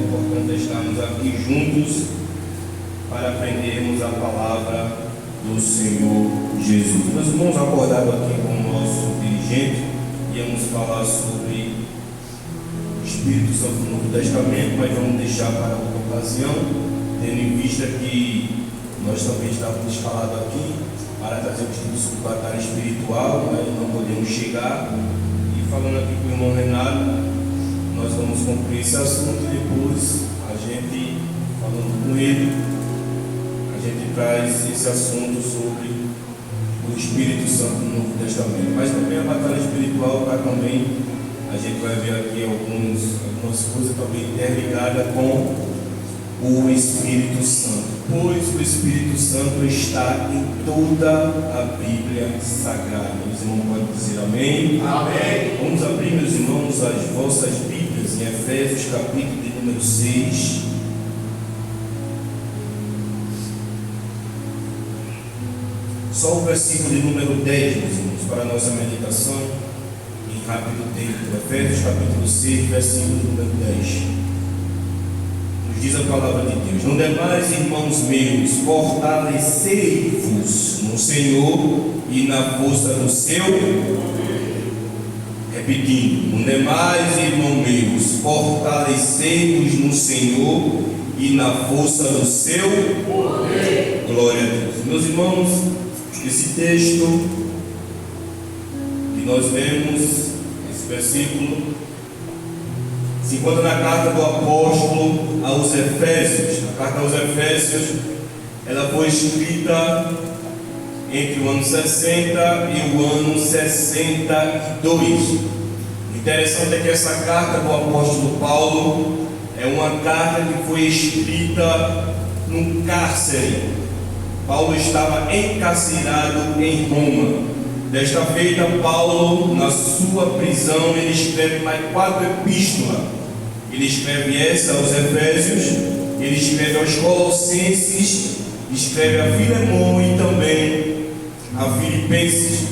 importante estarmos aqui juntos para aprendermos a palavra do Senhor Jesus. Nós vamos acordar aqui com o nosso dirigente, íamos falar sobre o Espírito Santo do Novo Testamento, mas vamos deixar para outra ocasião, tendo em vista que nós também estávamos escalados aqui para trazer o estudo sobre batalha espiritual, mas não podemos chegar. E falando aqui com o irmão Renato, nós vamos cumprir esse assunto e depois a gente, falando com ele, a gente traz esse assunto sobre o Espírito Santo no Novo Testamento. Mas também a batalha espiritual está também, a gente vai ver aqui algumas coisas também interligadas com o Espírito Santo. Pois o Espírito Santo está em toda a Bíblia Sagrada. Os irmãos podem dizer amém? Amém. Vamos abrir, meus irmãos, as vossas Bíblias em Efésios, capítulo de número 6. Só o versículo de número 10, meus irmãos, para a nossa meditação em rápido tempo. Efésios, capítulo 6, versículo de número 10. Diz a palavra de Deus: não demais, irmãos meus, fortalecei-vos no Senhor e na força do seu poder. Repetindo: não demais, irmãos meus, fortalecei-vos no Senhor e na força do seu poder. Glória a Deus. Meus irmãos, esse texto que nós vemos, esse versículo, se encontra na carta do apóstolo aos Efésios. A carta aos Efésios, ela foi escrita entre o ano 60 e o ano 62. O interessante é que essa carta do apóstolo Paulo é uma carta que foi escrita num cárcere. Paulo estava encarcerado em Roma. Desta feita, Paulo, na sua prisão, ele escreve mais 4 epístolas. Ele escreve essa aos Efésios, ele escreve aos Colossenses, escreve a Filemão e também a Filipenses.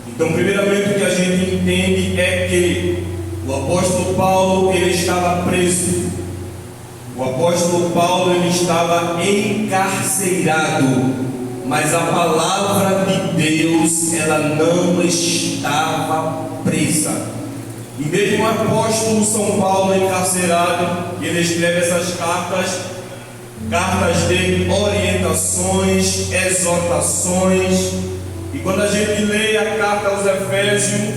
Então, primeiramente, o que a gente entende é que o apóstolo Paulo, ele estava preso. O apóstolo Paulo, ele estava encarcerado, mas a palavra de Deus, ela não estava presa. E mesmo o apóstolo São Paulo encarcerado, ele escreve essas cartas de orientações, exortações. E quando a gente lê a carta aos Efésios,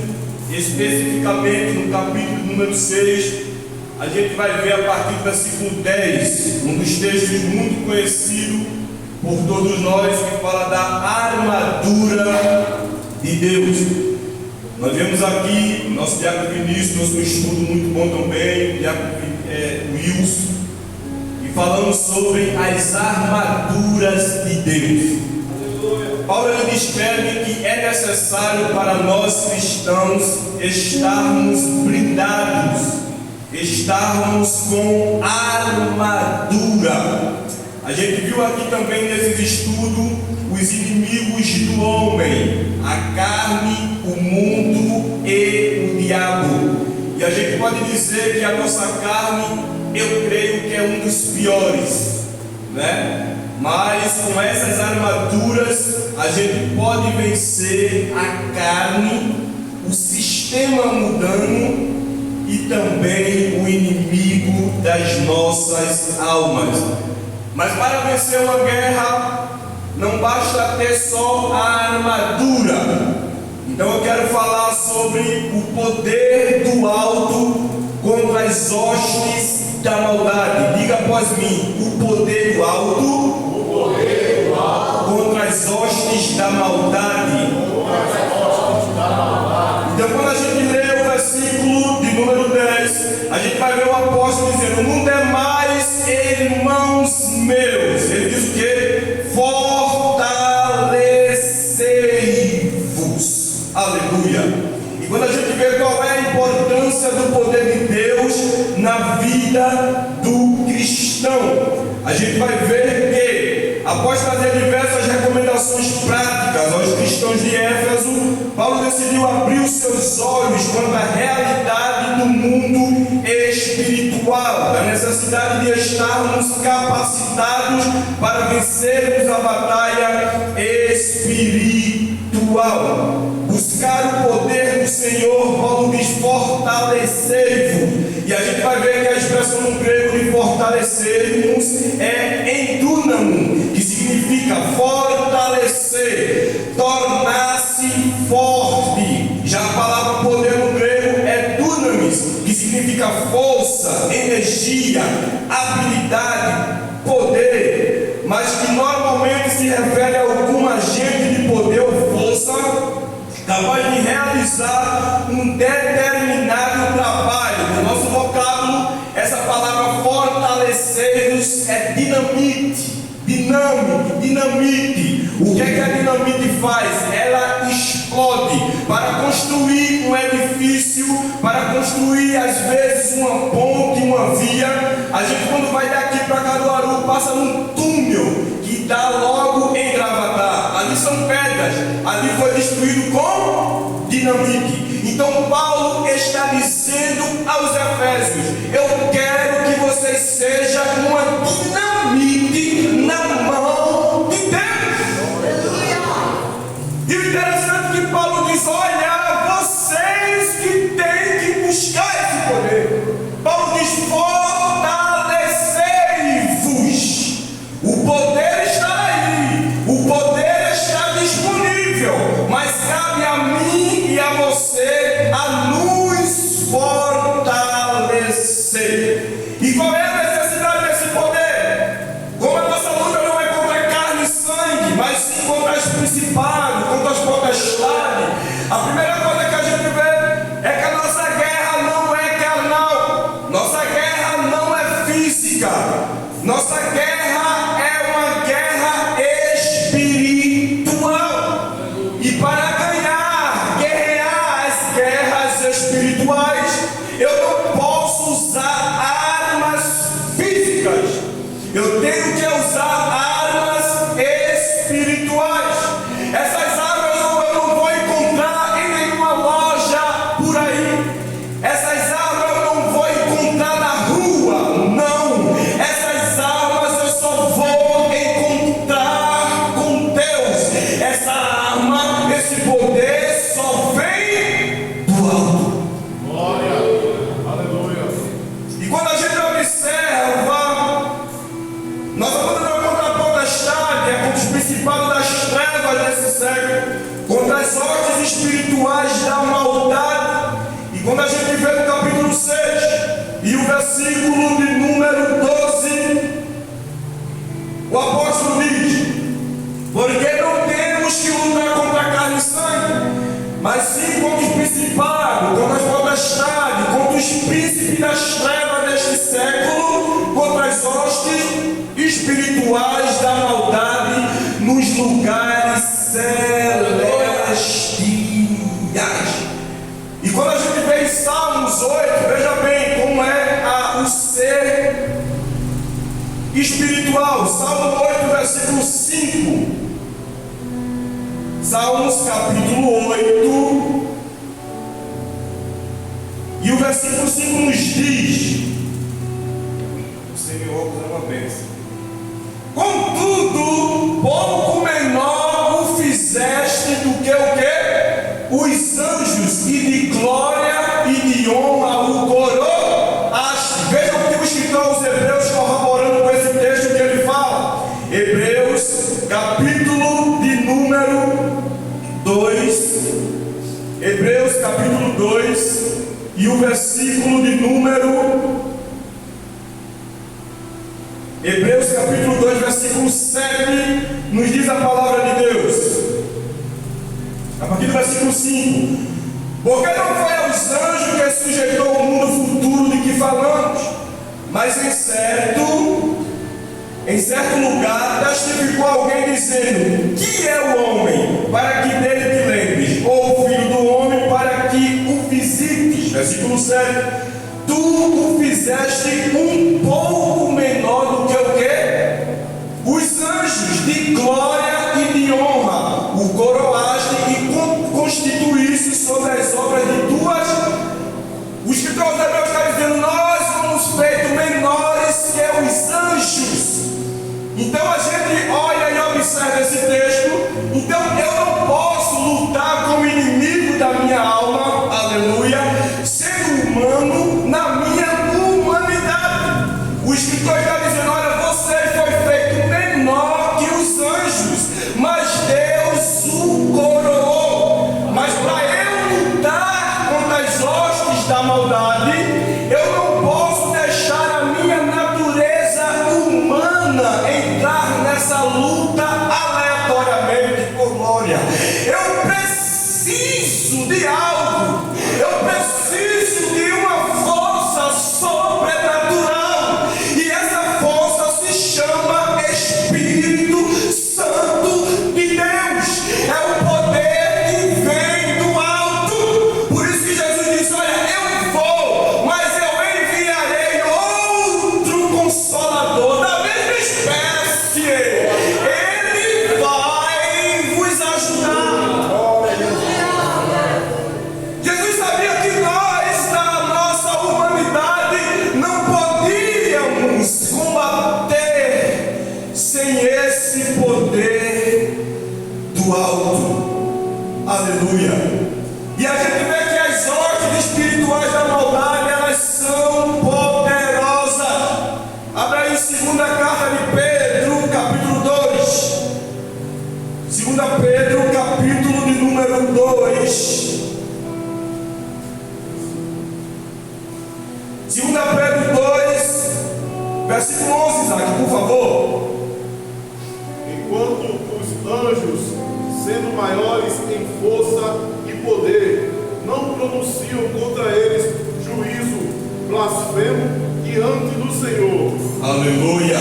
especificamente no capítulo número 6, a gente vai ver a partir do versículo 10, um dos textos muito conhecidos por todos nós, que fala da armadura de Deus. Nós vemos aqui, nosso diácono Vinícius trouxe um estudo muito bom também, o diácono Wilson, e falamos sobre as armaduras de Deus. Paulo ele descreve que é necessário para nós cristãos estarmos blindados, estarmos com armadura. A gente viu aqui também nesse estudo os inimigos do homem, a carne, o mundo e o diabo. E a gente pode dizer que a nossa carne, eu creio que é um dos piores, né? Mas com essas armaduras a gente pode vencer a carne, o sistema mundano e também o inimigo das nossas almas. Mas para vencer uma guerra, não basta ter só a armadura. Então eu quero falar sobre o poder do alto contra as hostes da maldade. Diga após mim: o poder do alto contra as hostes da maldade. Então quando a gente lê o versículo de número 10, a gente vai ver o apóstolo dizendo: não demais, irmãos meus. Ele diz o que? Fortalecei-vos. Aleluia. E quando a gente vê qual é a importância do poder de Deus na vida do cristão, a gente vai ver que, após fazer diversas recomendações práticas aos cristãos de Éfeso, Paulo decidiu abrir os seus olhos quanto à realidade do mundo espiritual, da necessidade de estarmos capacitados para vencermos a batalha espiritual. Buscar o poder do Senhor, Paulo diz: fortalecei-vos. E a gente vai ver que a expressão no grego de fortalecermos é endunamo, que significa fortalecer, tornar-se forte. Já a palavra poder no grego é dunamis, que significa força, energia, habilidade, poder, mas que normalmente se refere a algum agente de poder ou força capaz de realizar um determinado trabalho. No nosso vocábulo, essa palavra fortalecer-nos é dinamite. Dinamite. O que é que a dinamite faz? Ela explode para construir um edifício, para construir às vezes uma ponte, uma via. A gente, quando vai daqui para Caruaru, passa num túnel que dá logo em Gravatar. Ali são pedras, ali foi destruído com dinamite. Então Paulo está dizendo aos Efésios: eu quero que vocês sejam uma dinamite na mão de Deus. E o interessante é que Paulo diz: olha, vocês que têm que buscar esse poder. Paulo diz: fortalecei-vos. O poder está aí, o poder está disponível, mas cabe a mim e a você a nos fortalecer. E qual é a necessidade desse poder? Como a nossa luta não é contra carne e sangue, mas sim contra as principados, contra as potestades, a primeira coisa que a gente vê é que a nossa guerra não é carnal, nossa guerra não é física, nossa guerra é uma guerra espiritual. E para guerrear as guerras espirituais, eu não posso usar armas físicas, eu tenho que usar armas espirituais. Essas armas eu não vou encontrar em nenhuma loja por aí, essas armas eu não vou encontrar na rua, não. Essas armas eu só vou encontrar com Deus. Essa arma, esse poder só vem do alto. Glória, aleluia. E quando a gente observa, nossa luta não é contra a potestade, é contra os principados das trevas desse século, contra as hostes espirituais da maldade. E quando a gente vê no capítulo 6 e o versículo de número 12, o apóstolo diz: porque não temos que lutar contra a carne e sangue, mas sim contra os principados, contra as potestades, contra os príncipes das trevas deste século, contra as hostes espirituais da maldade nos lugares celestiais. E quando a gente vê em Salmos 8, veja bem como é o ser espiritual. Salmo 8, versículo 5. Salmos capítulo 8 e o versículo 5 nos diz: o semi-óculos é uma bênção. Contudo, pouco menor o fizeste do que o quê? Os anjos, e de glória e de honra o coroaste. Vejam o que o escritor aos Hebreus, corroborando com esse texto que ele fala. Hebreus, capítulo de número 2. Hebreus, capítulo 2 e o versículo de número... Hebreus capítulo 2, versículo 7, nos diz a palavra de Deus, a partir do versículo 5: porque não foi aos anjos que sujeitou o mundo futuro de que falamos, mas em certo lugar testificou alguém dizendo: que é o homem para que dele te lembres, ou o filho do homem para que o visites. Versículo 7: tu o fizeste um pouco menor do que o quê? Os anjos, de glória e de honra o coroaste e constituísse sobre as obras de tuas. O escritor aos Hebreus está dizendo: nós em segunda carta de Pedro, capítulo 2. Segunda Pedro, capítulo de número 2. Segunda Pedro 2, versículo 11, Isaac, por favor. Enquanto os anjos, sendo maiores em força e poder, não pronunciam contra eles juízo blasfemo diante do Senhor. Aleluia.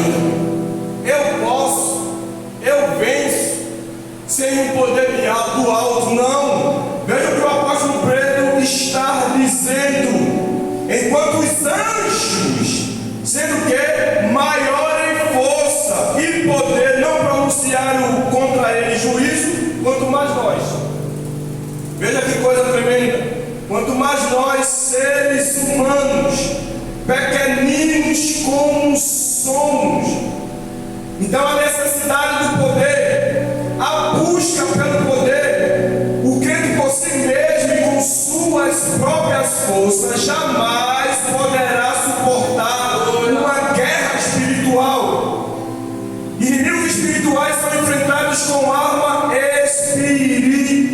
Eu venço, sem um poder do alto, não. Veja o que o apóstolo Pedro está dizendo. Enquanto os anjos, sendo que maior em força e poder, não pronunciaram contra ele juízo, quanto mais nós. Veja que coisa tremenda. Quanto mais nós, seres humanos, pequeninos como somos. Então a necessidade do poder, a busca pelo poder, o crente por si mesmo e com suas próprias forças jamais poderá suportar uma guerra espiritual. Inimigos espirituais são enfrentados com arma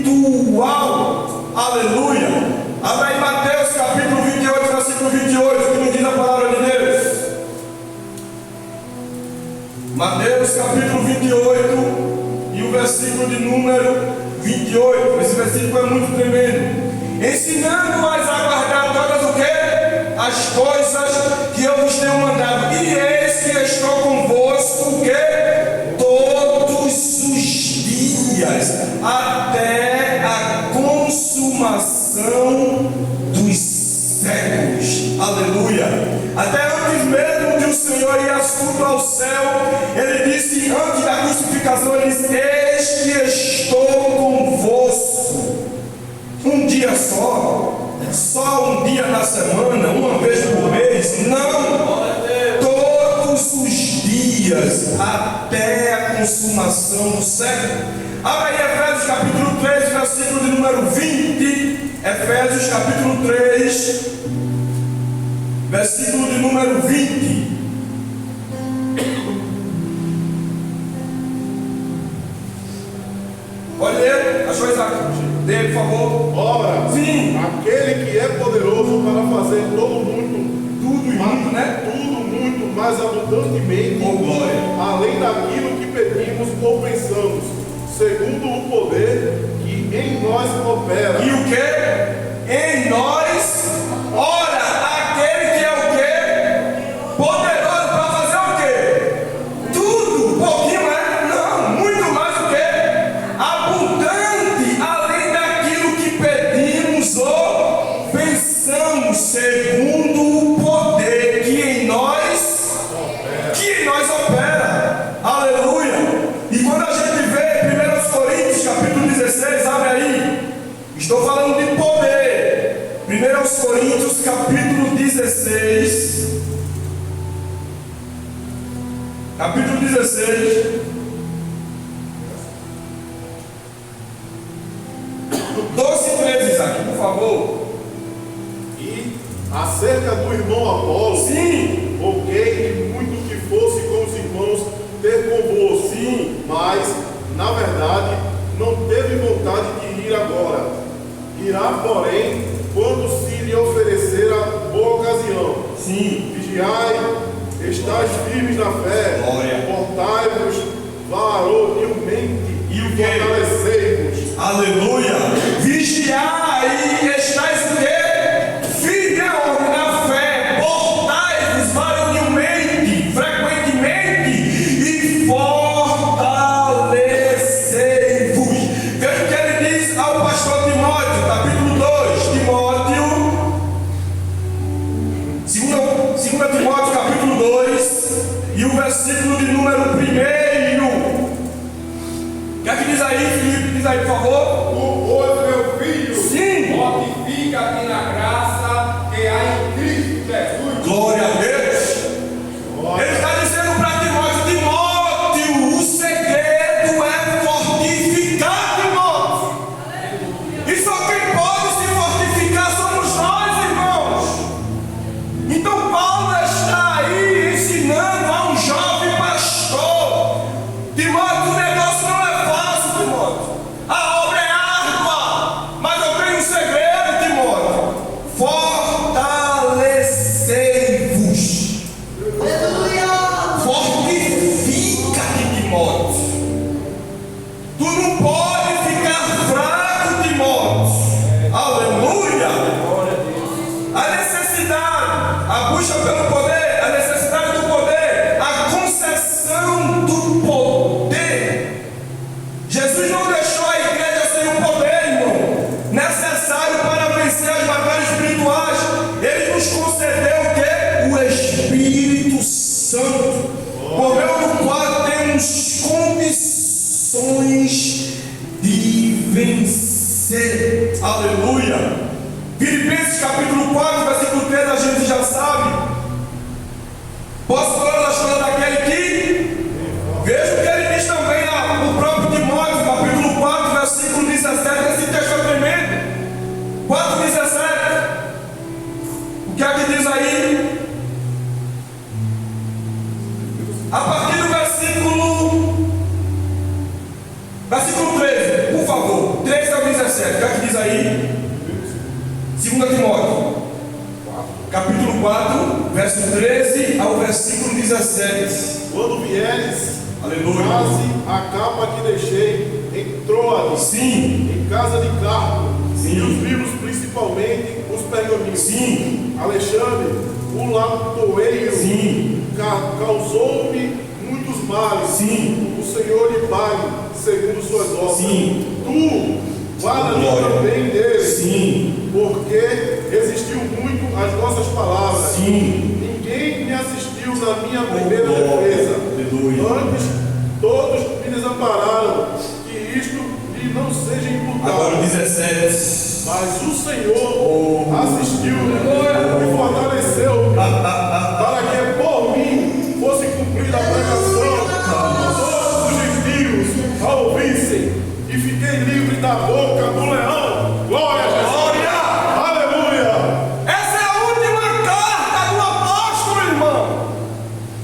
espiritual. Aleluia. Abra aí Mateus capítulo 28, versículo 28, que nos diz a palavra de Deus. Mateus capítulo 28 e o versículo de número 28. Esse versículo é muito tremendo. Ensinando-as a guardar todas o quê? As coisas que eu vos tenho mandado. E eis que estou convosco o quê? Todos os dias, até a consumação dos séculos. Aleluia. Até antes mesmo de o Senhor ir assunto ao céu, ele disse, antes da crucificação, ele disse: eis que estou convosco. Um dia só um dia na semana, uma vez por mês, não, todos os dias, até a consumação do século. Abra aí Efésios capítulo 3, versículo de número 20. Efésios capítulo 3, versículo de número 20. Pode ler, achou Isaac? Dê, por favor. Ora, sim, aquele que é poderoso para fazer tudo muito, né? tudo muito mais abundantemente, Oh, glória. além daquilo que pedimos ou pensamos, segundo o poder que em nós opera. E o que? Em nós, ora, aquele que é o que? Poderoso para fazer o que? Tudo, um pouquinho, né? Não, muito mais o que? Abundante, além daquilo que pedimos ou pensamos, segundo o poder que em nós opera. Aleluia. E quando a gente vê 1 Coríntios capítulo 16, abre aí. Estou falando de poder. 1 Coríntios capítulo 16. Capítulo 16. 12 e 13, Isaac, por favor. E acerca do irmão Apolo, Sim. roguei muito que fosse com os irmãos ter convosco. Sim. Mas, na verdade, não teve vontade de ir agora. Irá, porém, quando se lhe oferecer a boa ocasião. Sim. Vigiai, estáis firmes na fé. Glória. Portai-vos varonilmente E o quê? fortalecei-vos. Aleluia. Vigiai e estáis o quê? Firme na fé. Portai-vos varonilmente, frequentemente e fortalecei-vos. Veja o que ele diz ao pastor Timóteo, capítulo 2. Timóteo, 2 Timóteo, capítulo 2, e o versículo de número 1. O que é que diz aí, Felipe? Diz aí, por favor. Pois, meu filho, Sim. fortifica-te na graça que há em Cristo Jesus. Glória a Deus. Ele está dizendo para Timóteo: Timóteo, o segredo é fortificar Timóteo. E só quem pode se fortificar somos nós, irmãos. Então Paulo está aí ensinando a um a partir do versículo 13, por favor, 13 ao 17, o que é que diz aí? 2 Timóteo, capítulo 4, verso 13 ao versículo 17. Quando vieres, Aleluia. traze a capa que deixei em Troade, Sim, em casa de Carpo, Sim. e os livros, principalmente os pergaminhos. sim, Alexandre, o latoeiro, sim, causou-me muitos males. sim, O Senhor lhe pague segundo suas obras. sim, Tu, guarda-te Glória. também dele, sim, porque resistiu muito às nossas palavras. sim. Ninguém me assistiu na minha primeira glória. defesa. Aleluia. Antes, todos me desampararam, que isto lhe não seja Agora o imputado. 17. Mas o Senhor assistiu-me e fortaleceu-me, para que por mim fosse cumprida a pregação, todos os gentios a ouvissem, e fiquei livre da boca do leão. Glória a Jesus! Glória! Aleluia! Essa é a última carta do apóstolo, irmão.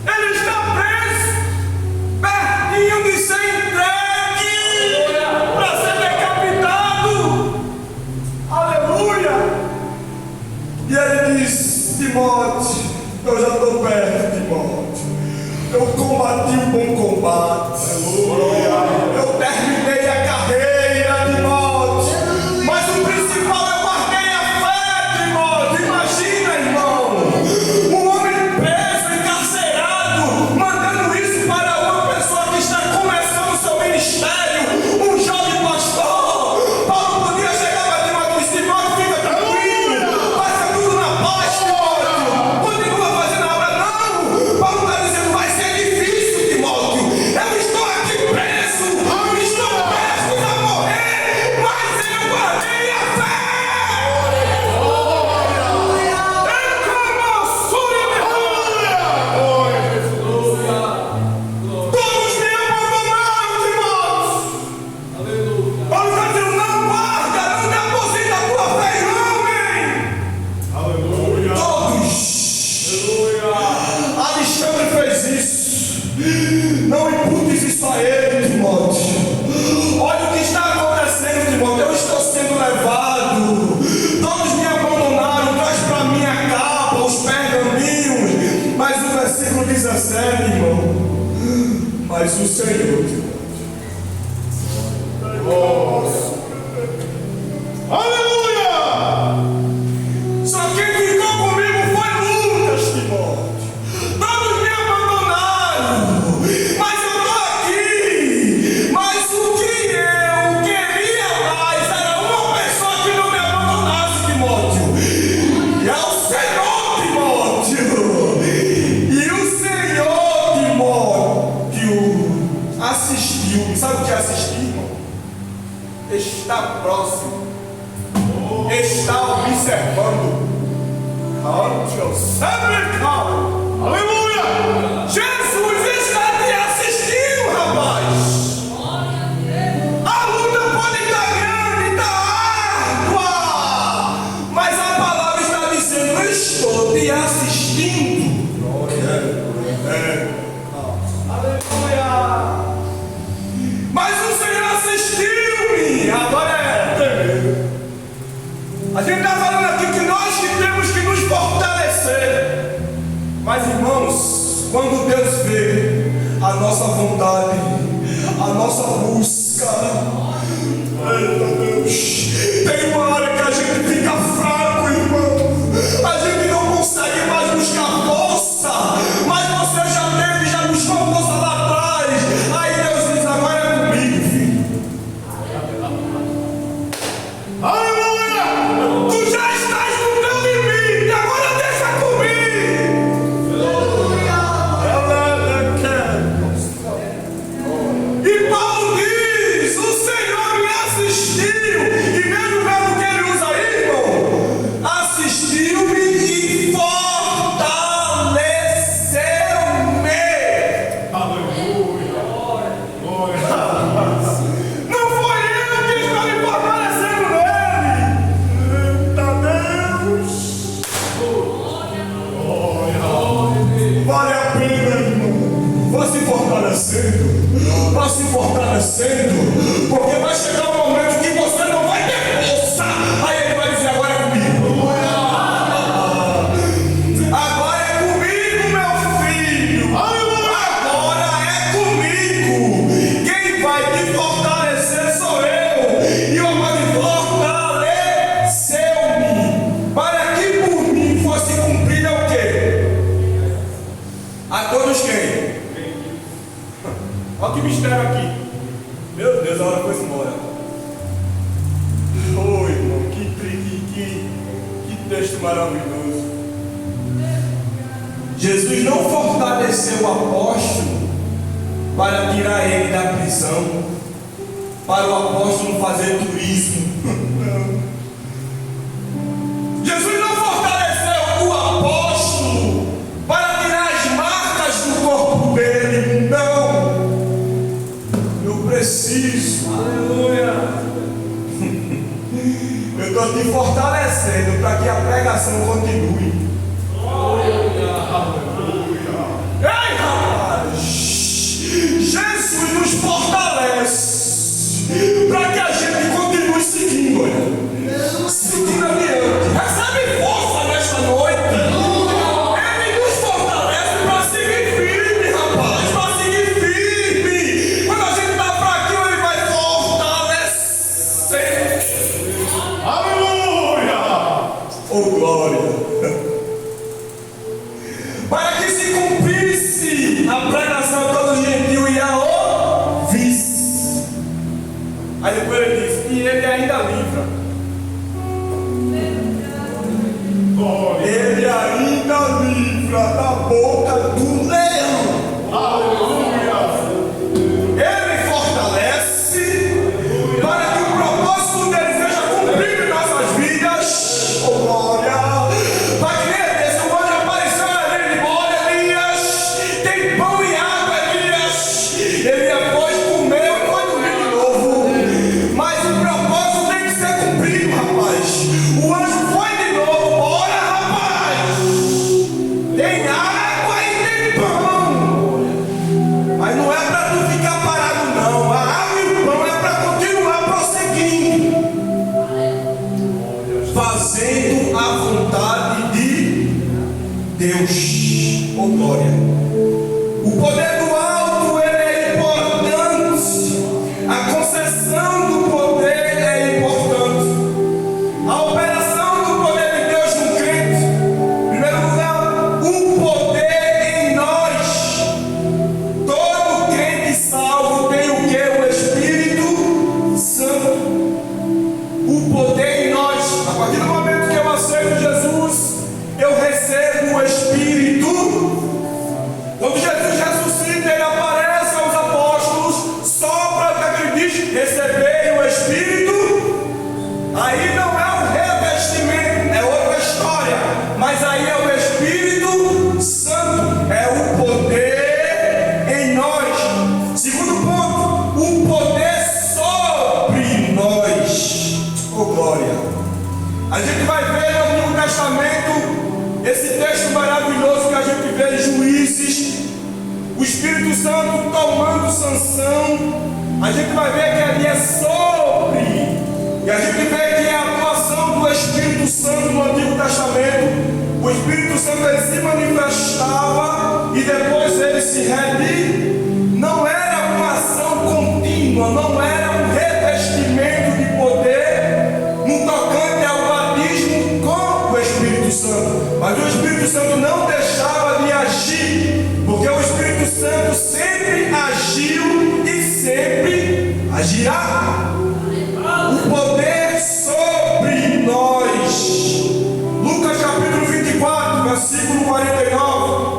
Ele está preso, pertinho de ser entregue para ser decapitado. Aleluia! E ele diz: Timóteo, eu já estou perto, Timóteo. Eu combati o bom combate. Eu terminei a carreira, Timóteo. Mas o principal, eu guardei a fé, Timóteo. Imagina, irmão, um homem preso, encarcerado, mandando isso para uma pessoa que está começando o seu ministério, um jovem pastor. Paulo podia chegar para Timóteo e dizer: Timóteo, fica tranquilo, faça tudo na paz, Timóteo, continua fazendo a obra. Não, Paulo está dizendo: vai ser difícil, Timóteo. Eu estou aqui preso, eu estou prestes a morrer, mas eu guardei a fé. Todos me abandonaram, Timóteo. Paulo está dizendo: não guarda, não deposita a tua fé em homem. Aleluia! Todos. Alexandre fez isso. Não imputes isso a ele, Timóteo. Olha o que está acontecendo, Timóteo. Eu estou sendo levado. Todos me abandonaram. Traz para mim a capa, os pergaminhos. Mas o versículo 17, irmão. Mas o Senhor, Timóteo. Aleluia! Só quem ficou comigo foi Lucas, Timóteo. Todos me abandonaram, mas eu estou aqui. Mas o que eu queria mais era uma pessoa que não me abandonasse, Timóteo. E é o Senhor, Timóteo. E o Senhor, Timóteo, assistiu. Sabe o que é assistir, irmão? Está próximo. Está observando. Aleluia! Jesus está te assistindo, rapaz. A luta pode estar grande, estar árdua, mas a palavra está dizendo: eu estou te assistindo. Aleluia! Mas o Senhor assistiu-me. Agora é tremendo. A gente está falando aqui que nós que temos que nos fortalecer. Mas, irmãos, quando Deus vê a nossa vontade, a nossa busca, eita Deus, tem uma hora que a gente fica fraco, irmão. A gente não consegue mais buscar força. Mas você já teve, já buscou força lá atrás. Aí Deus diz: agora é comigo, filho. Aleluia! Tu já estás no teu limite, agora deixa comigo. E Paulo diz: o Senhor me assistiu. ministério aqui. Meu Deus, a hora foi embora. Oi, irmão, que texto maravilhoso. Jesus não fortaleceu o apóstolo para tirar ele da prisão, para o apóstolo fazer turismo. Jesus não fortaleceu o apóstolo para tirar as marcas do corpo dele. Não. Eu preciso. Aleluia. Eu estou te fortalecendo para que a pregação continue. Ei, rapaz! Jesus nos fortalece para que a gente continue seguindo, olha. Seguindo adiante. Recebe força nesta noite. Ele nos fortalece para seguir firme, rapaz. Para seguir firme. Quando a gente está fraquinho, ele vai fortalecer. Aleluia! Oh, glória! Para que se cumprisse a pregação, todo gentil ia ouvisse. Aí depois ele disse: e ele ainda livra. Ele ainda livra da boca do leão. Aleluia! Ele fortalece para que o propósito dele seja cumprido em nossas vidas. Oh, glória! Para que esse quando apareceu ali, olha, Elias, tem pão e água, Elias. Ele depois comeu e foi dormir de novo. Mas o propósito tem que ser cumprido, rapaz. O anjo foi de novo. Bora, rapaz! Tem água e tem pão. Mas não é para tu ficar parado, não. A água e o pão é para continuar prosseguindo, fazendo a vontade de Deus. Oh, glória! O poder do alto, ele é importante. A concessão do poder é importante. A operação do poder de Deus no crente. Em primeiro lugar, o poder em nós. Todo crente salvo tem o que? O Espírito Santo. O poder em nós. A partir do momento que eu aceito Jesus, eu recebo o Espírito. Quando Jesus ressuscita, ele aparece aos apóstolos, sopra o que ele diz: recebei o Espírito. Aí não é o revestimento, é outra história, mas aí é o Espírito Santo, é o poder em nós. Segundo ponto, o poder sobre nós. Oh, glória! A gente vai ver no Antigo Testamento esse texto maravilhoso que a gente vê em Juízes, o Espírito Santo tomando Sansão. A gente vai ver que ali é sobre, e a gente vê que é a atuação do Espírito Santo no Antigo Testamento. O Espírito Santo ele se manifestava e depois ele se redimia. Não era uma ação contínua, não era um revestimento de poder no tocante ao batismo com o Espírito Santo. Mas o Espírito Santo não deixava de agir, porque o Espírito Santo sempre agiu e sempre agirá. O poder sobre nós. Lucas capítulo 24, versículo 49.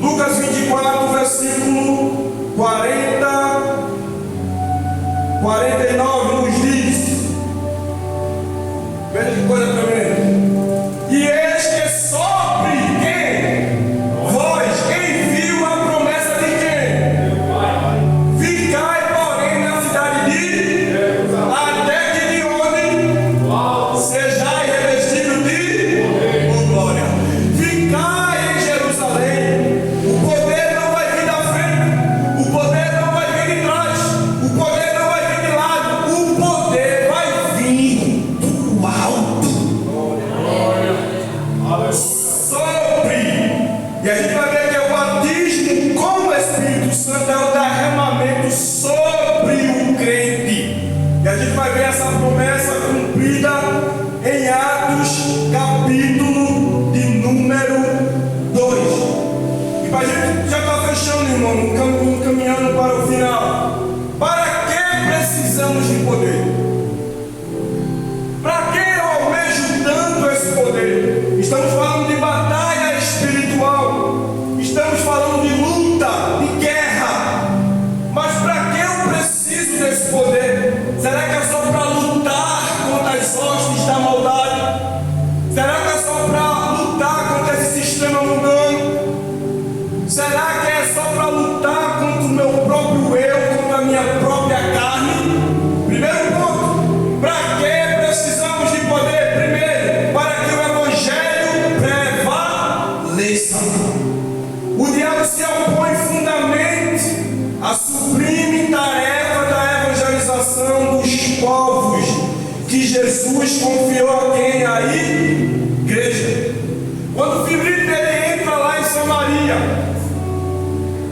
Lucas 24, versículo 49 nos diz. Veja que coisa tremenda. E eis que sobre quem? Vós, quem viu a promessa de quem? Ficai, porém, na cidade de até que de onde sejais revestidos de glória. Ficai em Jerusalém. O poder não vai vir da frente, o poder não vai vir de trás, o poder não vai vir de lado, o poder vai vir do alto. Sobre. E a gente vai ver que o batismo com o Espírito Santo é o derramamento sobre o crente. E a gente vai ver essa promessa cumprida em Atos, capítulo de número 2. E para a gente já está fechando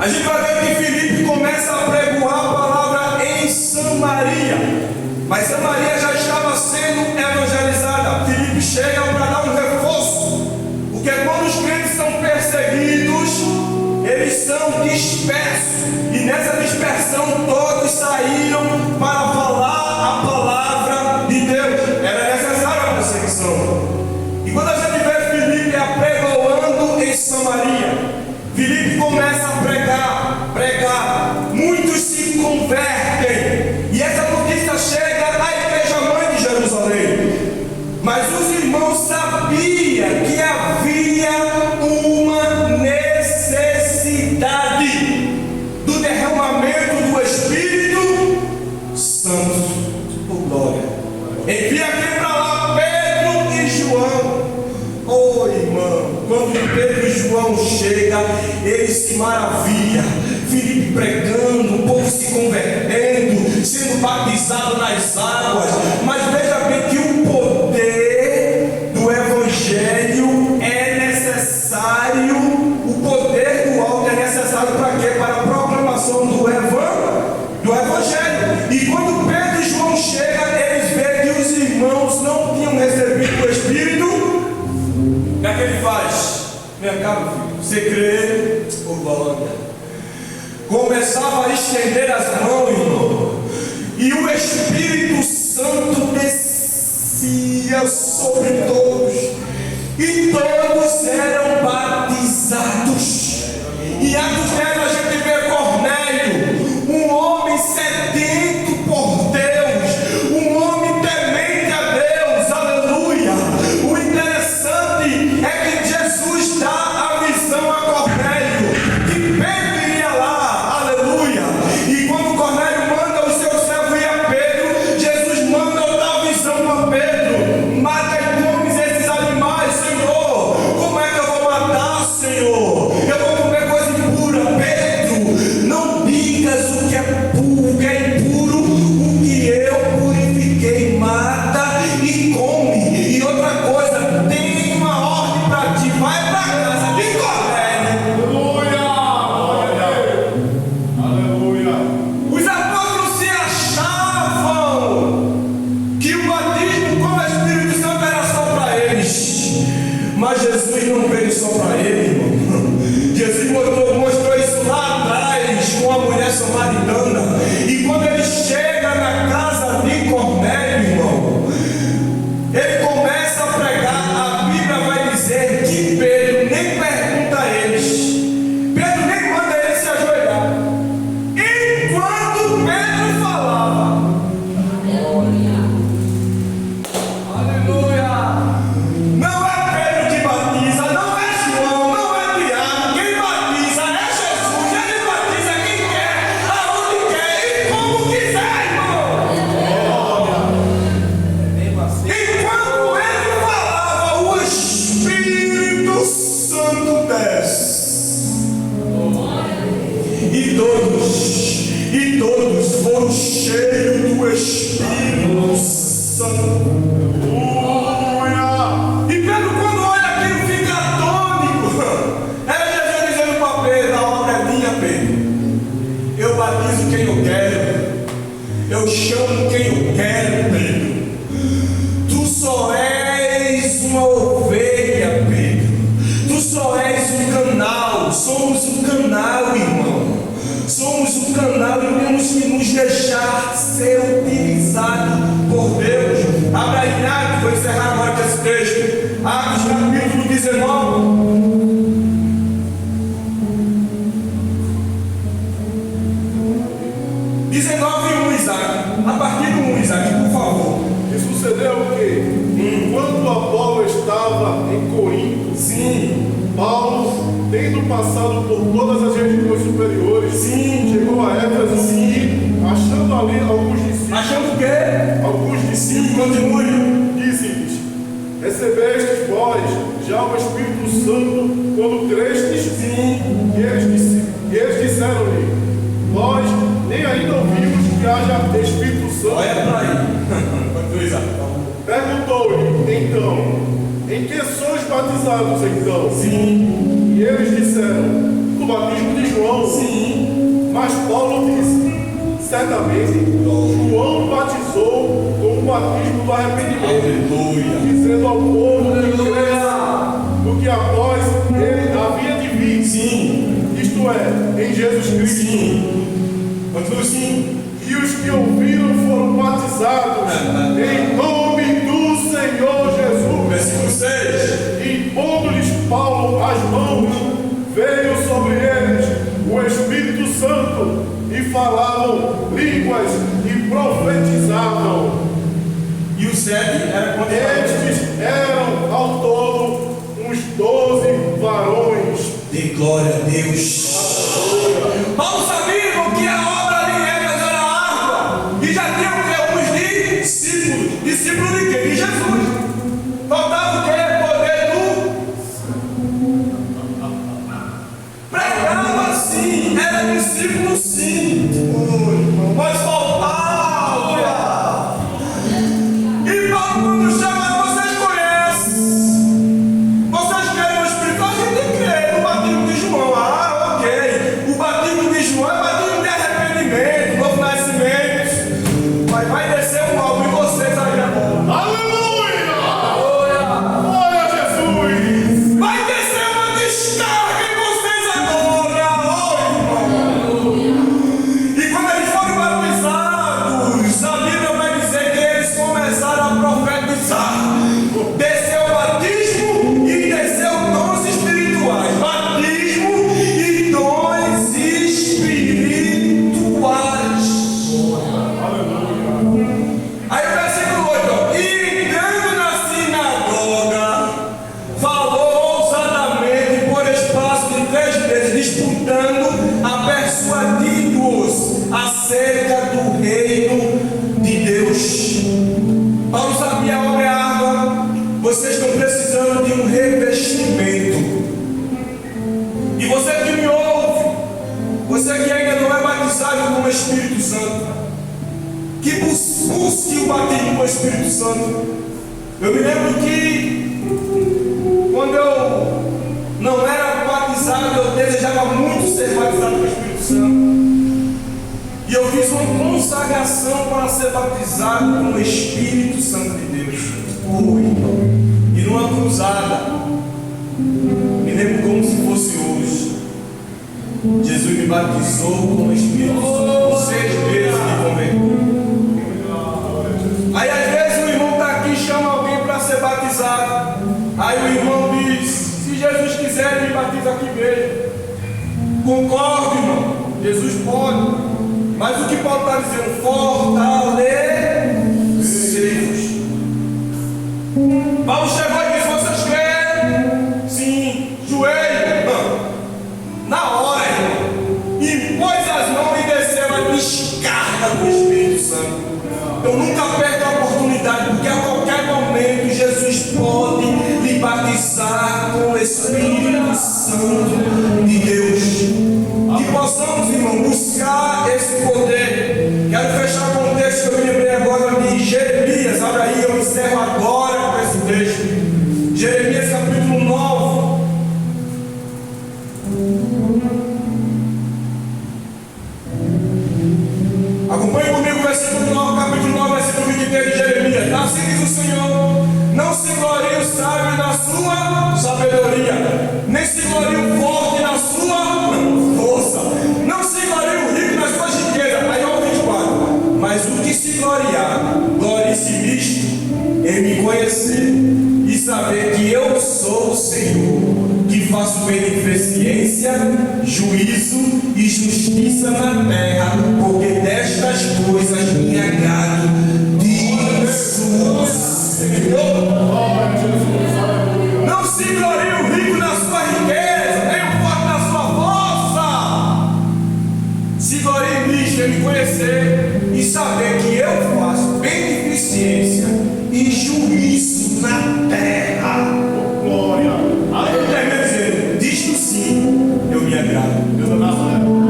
A gente vai ver que Filipe começa a pregoar a palavra em Samaria, mas Samaria já estava sendo evangelizada. Filipe chega para dar um reforço, porque quando os crentes são perseguidos, eles são dispersos, e nessa dispersão todos saíram para falar a palavra de Deus. Era necessária a perseguição. E quando a gente vê Filipe apregoando em Samaria, Filipe começa a pregar, muitos se convertem, e essa notícia chega à igreja mãe de Jerusalém. Mas os irmãos sabiam que havia uma necessidade do derramamento do Espírito Santo. Oh, glória! Envia aqui para lá Pedro e João. Oh, irmão, quando Pedro e João chegam, eles se maravilham. Filipe pregando, o povo se convertendo, sendo batizado nas águas. Mas veja bem que o poder do Evangelho é necessário. O poder do alto é necessário para quê? Para a proclamação do Evangelho. E quando Pedro e João chegam, eles veem que os irmãos não tinham recebido o Espírito. O que é que ele faz? Minha cara, filho, você crê? Oh, glória! Começava a estender as mãos, irmão, e o Espírito Santo descia sobre todos, e todos eram batizados. E Atos 10 a gente vê Cornélio, um homem sedento por Deus, um homem temente a Deus, aleluia. O interessante é que Jesus dá a visão a Cornélio, que Pedro iria lá, aleluia. E quando Cornélio manda o seu servo ir a Pedro, Jesus manda dar a visão a Pedro: mata e comes esses animais, Senhor. Como é que eu vou matar, Senhor? Eu vou comer coisa impura. Pedro, não digas o que é puro, o que é impuro, o que eu purifiquei, mata e come. E outra coisa, tem uma ordem para ti, vai para casa de Cornélio. Aleluia. Os apóstolos se achavam que o batismo com o Espírito Santo era só para eles, mas Jesus não veio só para ele, irmão. Jesus mostrou isso lá atrás com a mulher samaritana. E quando ele chega na casa de Cornélio, irmão, ele começa a pregar. A Bíblia vai dizer que Pedro nem pergunta a eles, Pedro nem manda eles se ajoelhar. Enquanto Pedro falava, aleluia, não é Pedro que batiza, não é João, não é Tiago, quem batiza é Jesus. Ele batiza quem quer, aonde quer e como quiser, irmão. Enquanto ele falava, o Espírito Santo desce. E todos foram cheios do Espírito Santo. Aleluia. E Pedro, quando olha aquilo, fica atônito. Era Jesus dizendo para Pedro: a obra é minha, Pedro. Eu batizo quem eu quero, eu chamo quem eu quero, Pedro. Tu só és uma ovelha, Pedro. Tu só és um canal. Somos um canal, irmão. Somos um canal e temos que nos deixar ser utilizados por Deus. Abra aí Atos, vou encerrar agora com esse texto. Atos capítulo 19. Isaac. A partir do 1, Isaac, por favor. E sucedeu que, enquanto Apolo estava em Corinto, Sim. Paulo, tendo passado por todas as regiões superiores, chegou a Éfeso e, achando ali alguns discípulos, Achando o quê? Continue. disse-lhes: recebestes vós já o Espírito Santo quando crestes? Sim. E eles disseram-lhe: nós nem ainda ouvimos que haja Espírito Santo. Olha para aí. Continue, Isaac. Perguntou-lhe então: em que sois batizados então? Sim. E eles disseram: do batismo de João. Sim. Mas Paulo disse: certamente João batizou com o batismo do arrependimento, Aleluia. dizendo ao povo que cresça, porque após ele havia de vir, Sim. isto é, em Jesus Cristo. Sim. Continua sim. E os que ouviram foram batizados em nome do Senhor Jesus. Versículo 6. Impondo-lhes Paulo as mãos, veio sobre eles o Espírito Santo e falavam línguas e profetizavam. E o 7 era quando Estes eram ao todo uns 12 varões. de glória a Deus. Paulo sabia que a obra ali era árdua. E já tinha alguns discípulos. Discípulos de quem? De Jesus. Faltava o quê? Poder do. Pregava sim. Era discípulo sim. Mas faltava. E Paulo, quando chama, vocês conhecem. Vocês querem o Espírito? A gente crê no batismo de João. Ah, ok. O batismo de João é batismo de arrependimento, novo nascimento. Mas vai descer um algo em vocês aí agora. Aleluia! Glória a Jesus! Vai descer uma descarga em vocês agora. Oh, irmão. E quando eles foram batizados, a Bíblia vai dizer que eles começaram a profetizar. Desceu o batismo e desceu dons espirituais. Batismo e dons espirituais. Aí o versículo 8, ó. E entrando na sinagoga, falou ousadamente por espaço de 3 meses, disputando a persuadi-los acerca do reino de Deus. Paulo sabia, a obra é árdua. Vocês estão precisando de um revestimento. E você que me ouve, você que ainda não é batizado com o Espírito Santo, que busque o batismo com o Espírito Santo. Eu me lembro que quando eu não era batizado, eu desejava muito ser batizado com o Espírito Santo. E eu fiz uma consagração para ser batizado com o Espírito Santo de Deus. E numa cruzada, me lembro como se fosse hoje, Jesus me batizou com o Espírito Santo com 6 meses de convertido. Aí às vezes o irmão está aqui e chama alguém para ser batizado. Aí o irmão diz: se Jesus quiser, ele batiza aqui mesmo. Concordo, irmão, Jesus pode. Mas o que Paulo está dizendo? Fortalecei-vos. Paulo chegou e disse: vocês creem? Sim. Joelho. Não. Na hora, irmão. E pôs as mãos e desceu a descarga do Espírito Santo. Eu nunca perco a oportunidade, porque a qualquer momento Jesus pode lhe batizar com o Espírito Santo de Deus. Que possamos, irmão, buscar esse poder. Quero fechar com um texto que eu me lembrei agora de Jeremias. Olha aí, eu encerro agora com esse texto. Jeremias capítulo 9. Acompanhe comigo o versículo 9, capítulo 9, versículo 23 de Jeremias. Assim diz o Senhor: não se glorie o sábio na sua sabedoria, nem se glorie o forte na sua força, não se glorie o rico nas suas riquezas. Aí ó, 24. Mas o que se gloriar, glorie-se nisto, em me conhecer e saber que eu sou o Senhor, que faço beneficência, juízo e justiça na terra, porque destas coisas me agrado, diz o Senhor. Não se glorie o rico na sua riqueza, nem o forte na sua força. Se glorie nisto, em me conhecer e saber que eu faço beneficência e juízo na terra. Glória! Aí eu termino dizendo: disto sim, eu me agrado. Deus abençoe.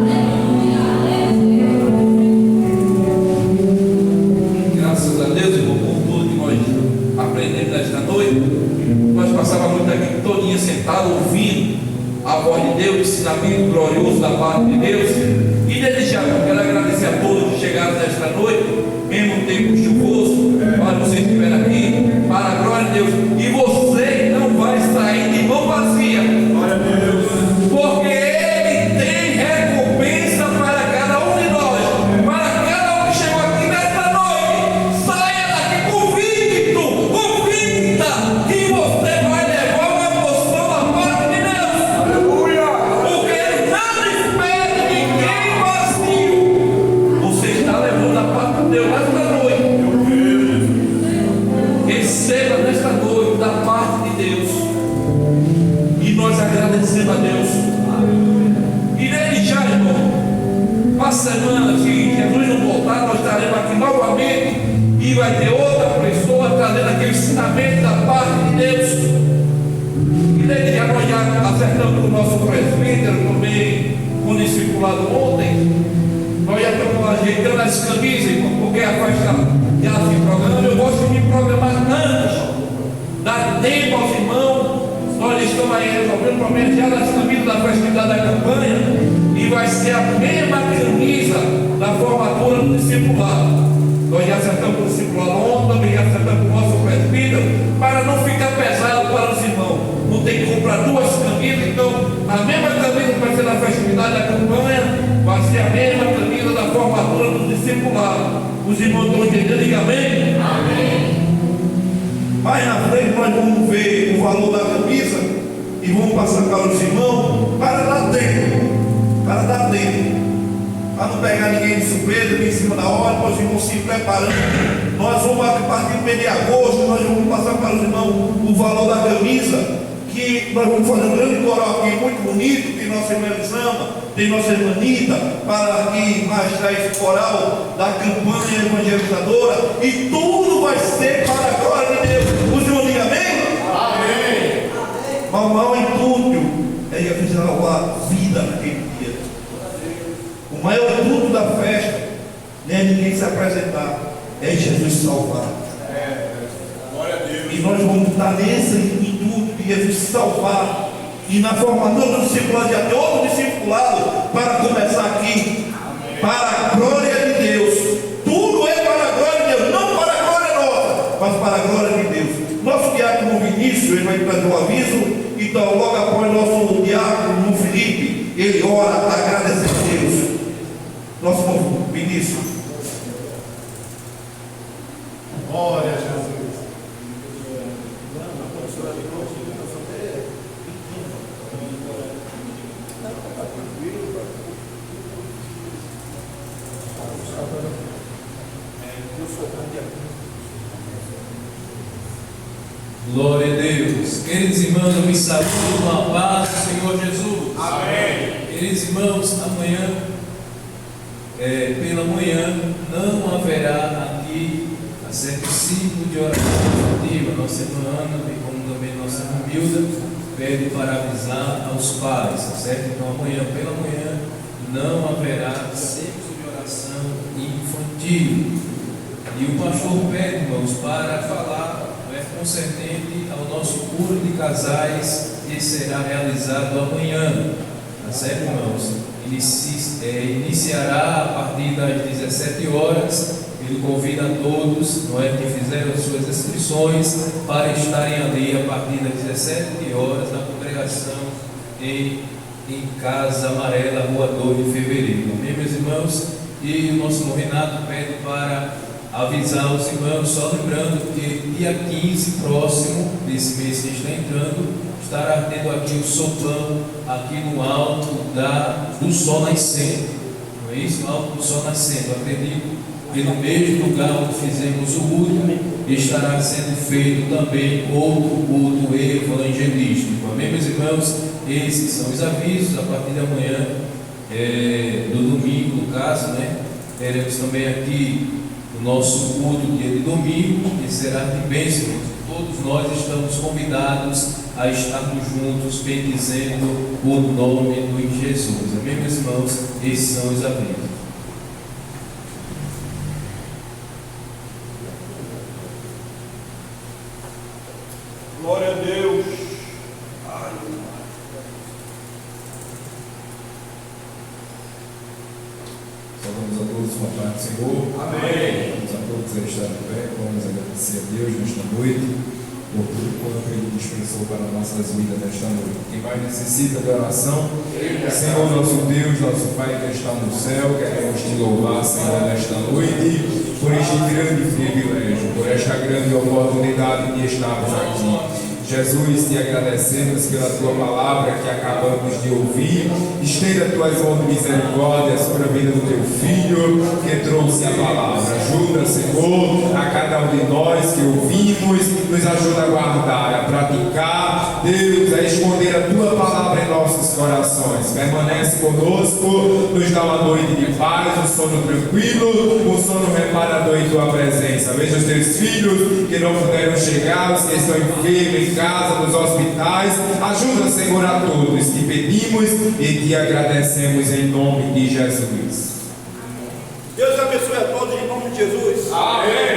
Graças a Deus, irmão, por tudo que nós aprendemos nesta noite. Nós passávamos muito aqui todinha sentado ouvindo a voz de Deus, o ensinamento glorioso da parte de Deus. E desde já eu quero agradecer a todos que chegaram nesta noite, mesmo no tempo chuvoso, para você que estiver aqui, para a glória de Deus. E você não vai sair de mão vazia, Glória a Deus. porque Ele tem recompensa para cada um de nós, para cada um que chegou aqui nesta noite. Saia daqui convicta que você vai levar uma porção da parte de Deus, Aleluia. porque Ele não espera ninguém vazio. Você está levando a parte de Deus nesta noite. Eu creio. Receba nesta noite da parte de Deus. E nós agradecemos a Deus. E desde já, irmão, para a semana, se Jesus não voltar, nós estaremos aqui novamente. E vai ter outra pessoa trazendo aquele ensinamento da parte de Deus. E desde já nós já acertamos com o nosso presbítero também, com o discipulado ontem. Nós já estamos ajeitando as camisas, irmão, porque a festa já se programa. Eu gosto de me programar antes, dar tempo aos irmãos. Nós estamos aí resolvendo o problema já das camisas da festividade da campanha. E vai ser a mesma camisa da formatura do discipulado. Nós já acertamos com o discipulado ontem, também já acertamos com o nosso presbítero, para não ficar pesado para os irmãos. Não tem que comprar duas camisas, então a mesma camisa que vai ser na festividade da campanha vai ser a mesma camisa da formatura do discipulado. Os irmãos estão entendendo? Diga amém? Amém. Mais na frente nós vamos ver o valor da camisa e vamos passar para os irmãos para dar tempo. Para não pegar ninguém de surpresa, nem em cima da hora, para os irmãos se preparando. Nós vamos, a partir do mês de agosto, nós vamos passar para os irmãos o valor da camisa, que nós vamos fazer um grande coral aqui, muito bonito, que nossa irmã Elisama, tem nossa irmã Anitta, para aqui mostrar esse coral da campanha evangelizadora, e tudo vai ser para a glória de Deus. Os irmãos digam amém? Amém. Mas o maior intuito é Jesus salvar a vida naquele dia. O maior intuito da festa não é ninguém se apresentar, é Jesus salvar. Glória a Deus. E nós vamos estar nesse intuito de Jesus salvar. E na formatura do discipulado, já tem outro discipulado para começar aqui. Amém. Para a glória de Deus. Tudo é para a glória de Deus, não para a glória nossa, mas para a glória de Deus. Nosso diácono Vinícius, ele vai trazer o aviso. Então, logo após nosso diácono Felipe, ele ora agradecendo a Deus. Nosso irmão Vinícius. Glória a Jesus. Glória a Deus. Queridos irmãos, eu me saúdo com a paz do Senhor Jesus. Amém. Queridos irmãos, amanhã, pela manhã, não haverá aqui a certo ciclo de oração executiva. Nossa irmã Ana, bem como também nossa irmã Milda, pede para avisar aos pais, tá certo? Então amanhã, pela manhã, não haverá ciclo de oração infantil. E o pastor pede, irmãos, para falar concernente ao nosso culto de casais, que será realizado amanhã, tá certo, irmãos? Iniciará a partir das 17 horas. Ele convida a todos, não é, que fizeram as suas inscrições para estarem ali a partir das 17 horas na congregação em Casa Amarela, Rua 2 de Fevereiro. Amém, meus irmãos? E o nosso irmão Renato pede para avisar os irmãos, só lembrando que dia 15 próximo desse mês que está entrando, estará tendo aqui o sopão aqui no alto do sol nascente. Não é isso? No alto do sol nascente. Eu acredito que no mesmo lugar onde fizemos o último, estará sendo feito também outro culto evangelístico. Amém, meus irmãos? Esses são os avisos. A partir de amanhã, do domingo, no caso, né? Teremos também aqui o nosso culto dia de domingo, que será de bênção. Todos nós estamos convidados a estarmos juntos bendizendo o nome do Jesus. Amém, meus irmãos? Esses são os avisos. Glória a Deus. Vamos a todos com a paz do Senhor. Amém. Vamos a todos a estar em pé. Vamos agradecer a Deus nesta noite por tudo quanto Ele dispensou para nossas vidas nesta noite. Quem mais necessita de oração, Senhor nosso Deus, nosso Pai que está no céu, queremos te louvar, Senhor, nesta noite, por este grande privilégio, por esta grande oportunidade de estarmos aqui. Jesus, te agradecemos pela tua palavra que acabamos de ouvir. Estenda tuas mãos de misericórdia sobre a vida do teu filho que trouxe a palavra. Ajuda, Senhor, a cada um de nós que ouvimos, nos ajuda a guardar, a praticar, Deus, a esconder a tua palavra em nossos corações. Permanece conosco, nos dá uma noite de paz, um sono tranquilo, um sono reparador em tua presença. Veja os teus filhos que não puderam chegar, os que estão enfermos, em casa, nos hospitais, ajuda, Senhor, a todos. Te pedimos e te agradecemos em nome de Jesus. Deus abençoe a todos em nome de Jesus. Amém.